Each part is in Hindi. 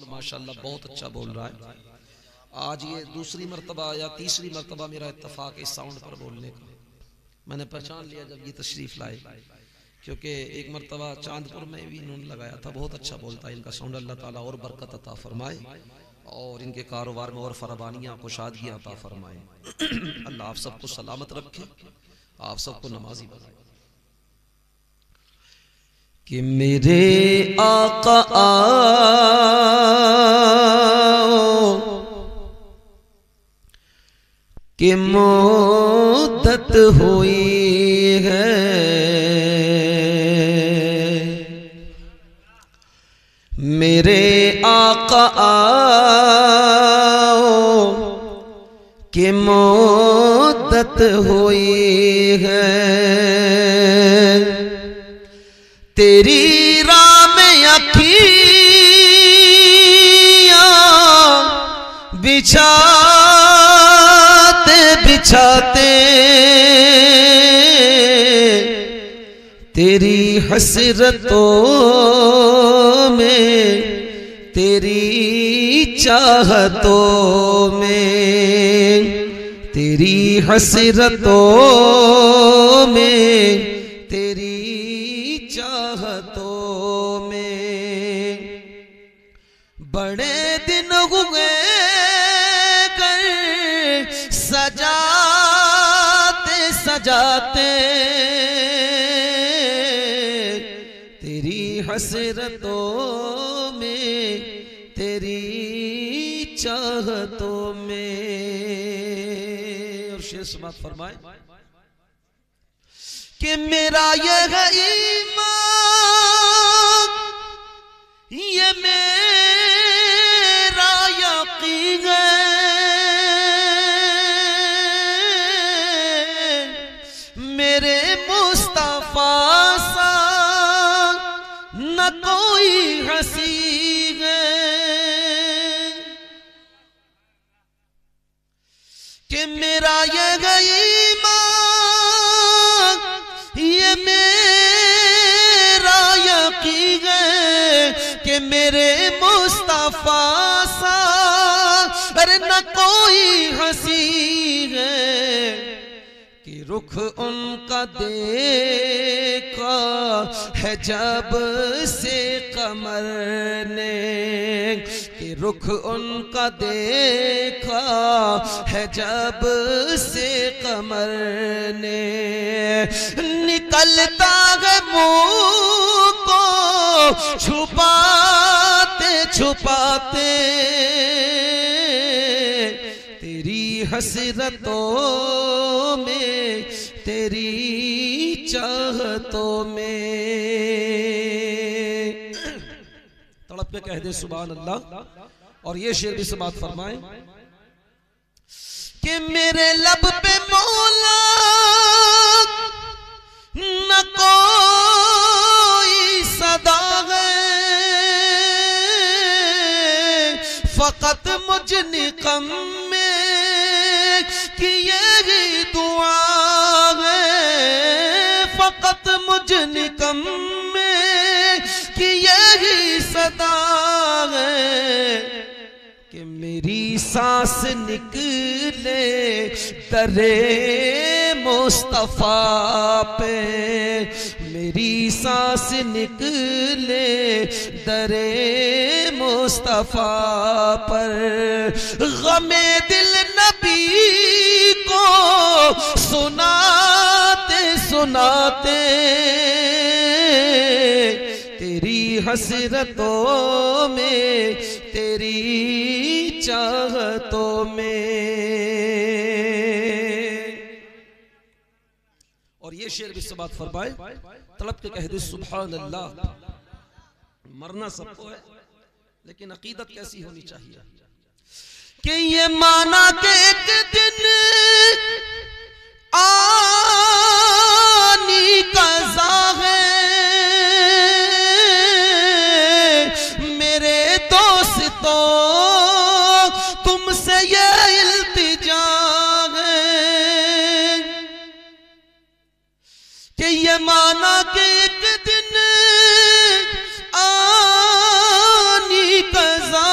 साउंड माशाल्लाह बहुत अच्छा बोल रहा है। आज ये दूसरी मर्तबा या तीसरी मर्तबा मेरा इत्तफाक इस साउंड पर बोलने का। मैंने पहचान लिया जब ये तशरीफ लाए, क्योंकि एक मर्तबा चांदपुर में भी इन्होंने लगाया था। बहुत अच्छा बोलता है इनका साउंड। अल्लाह ताला और बरकत अता फरमाए और इनके कारोबार में और फरमानियाँ खुशादगियाँ अता फरमाए। अल्लाह आप सबको सलामत रखे, आप सबको नमाजी बनाए। कि मेरे आका आओ कि मुद्दत हुई है, मेरे आका आओ कि मुद्दत हुई है, तेरी राह में अखियाँ बिछाते बिछाते तेरी हसरतों में, तेरी चाहतों में, तेरी हसरतों में, तेरी चाहतों में बड़े दिन हुए कर सजाते सजाते, तेरी हसरतों में, तेरी चाहतों में। और शेर समात फरमाए कि मेरा यह ईमान, ये मेरा यकीन है, मेरे मुस्तफा सा न कोई हंसी है, कि मेरा यह ईमान, ये मेरा यकीन है कि मेरे मुस्तफा सा अरे न कोई हंसी है, कि रुख उनका देखा है जब से कमर ने, कि रुख उनका देखा है जब से कमर ने, निकलता है मुंह को छुपाते छुपाते, तेरी हसरतों में, तेरी चाहतों में। तड़प के कह दे सुभान अल्लाह। और ये शेर भी समात फरमाए कि मेरे लब पे मौला न कोई सदा है, फकत मुझ निकम में कि यही दुआ है, फकत मुझ निकम में कि यही सदा है, कि मेरी सांस निकले दरे मुस्तफा पे, मेरी सांस निकले दरे मुस्तफा पर, गमे दिल नबी को सुनाते सुनाते, तेरी हसरतों में, तेरी चाहतों में। और ये शेर भी समात फरमाए, तलब के कह दे सुभान अल्लाह। मरना सबको है, लेकिन अकीदत कैसी होनी चाहिए कि ये माना के एक दिन आनी कज़ा है, मेरे दोस्तों तुमसे ये इल्तिजा है, कि ये माना के एक दिन आनी कज़ा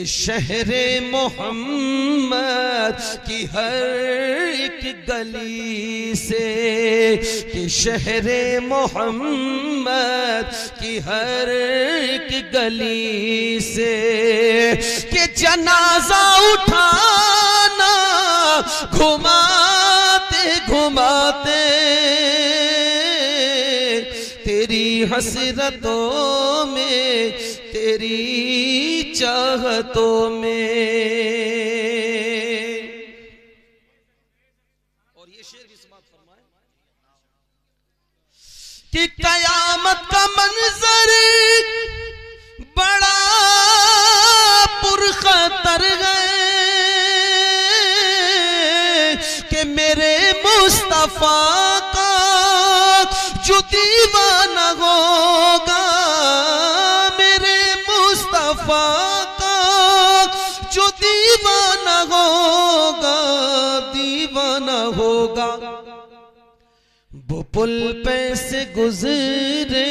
कि शहरे मोहम्मद की हर एक गली से, कि शहरे मोहम्मद की हर एक गली से, कि जनाजा उठाना घुमाते घुमाते तेरी हसरतों में, तेरी चाहतों में। और ये शेर भी समाप्त फरमाए कि कयामत का मंजर बड़ा पुरखतर है कि मेरे मुस्तफा का जो दीवाना होगा, मेरे मुस्तफा का जो दीवाना होगा, दीवाना होगा। वो पुल पे से गुजरे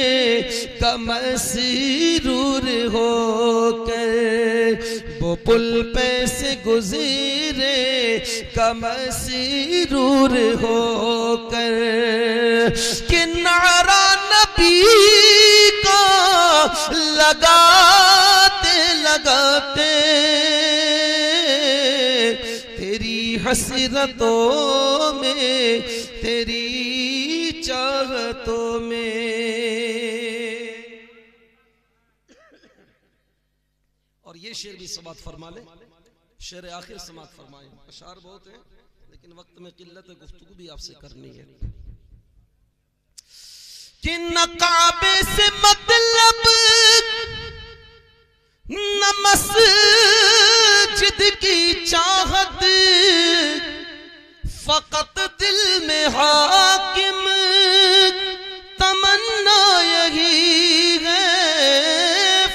कमसरूर होकर, वो पुल पे से गुजरे कमसरूर होकर, कि नारा नबी का लगाते लगाते तेरी हसरतों में, तेरी चाहतों में। और ये शेर भी समात फरमा ले, शेर आखिर समात फरमाए। अशार बहुत है लेकिन वक्त में किल्लत है, गुफ्तगू भी आपसे करनी है। कि न काबे से मतलब न मस्जिद की चाहत, फकत दिल में हाकिम तमन्ना यही है,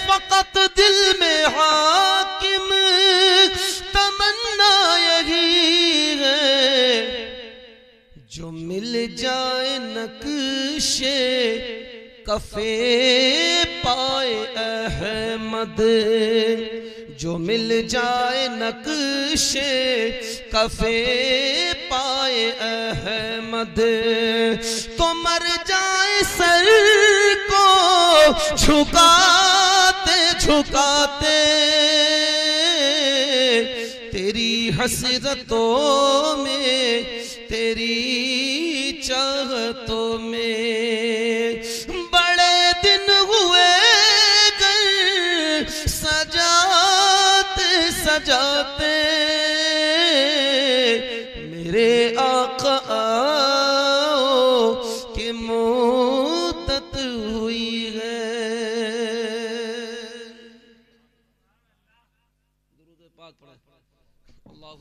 फकत दिल में हाकिम तमन्ना यही है। जो मिल जाए नक्शे कफे पाए अहमद, जो मिल जाए नक्शे कफे पाए अहमद, तो मर जाए सर को झुकाते झुकाते तेरी हसरतों में, तेरी चाहतों में। बड़े दिन हुए घर सजाते सजाते मेरे आका आओ कि मुद्दत हुई है। दुरूद पाक पढ़े। अल्लाह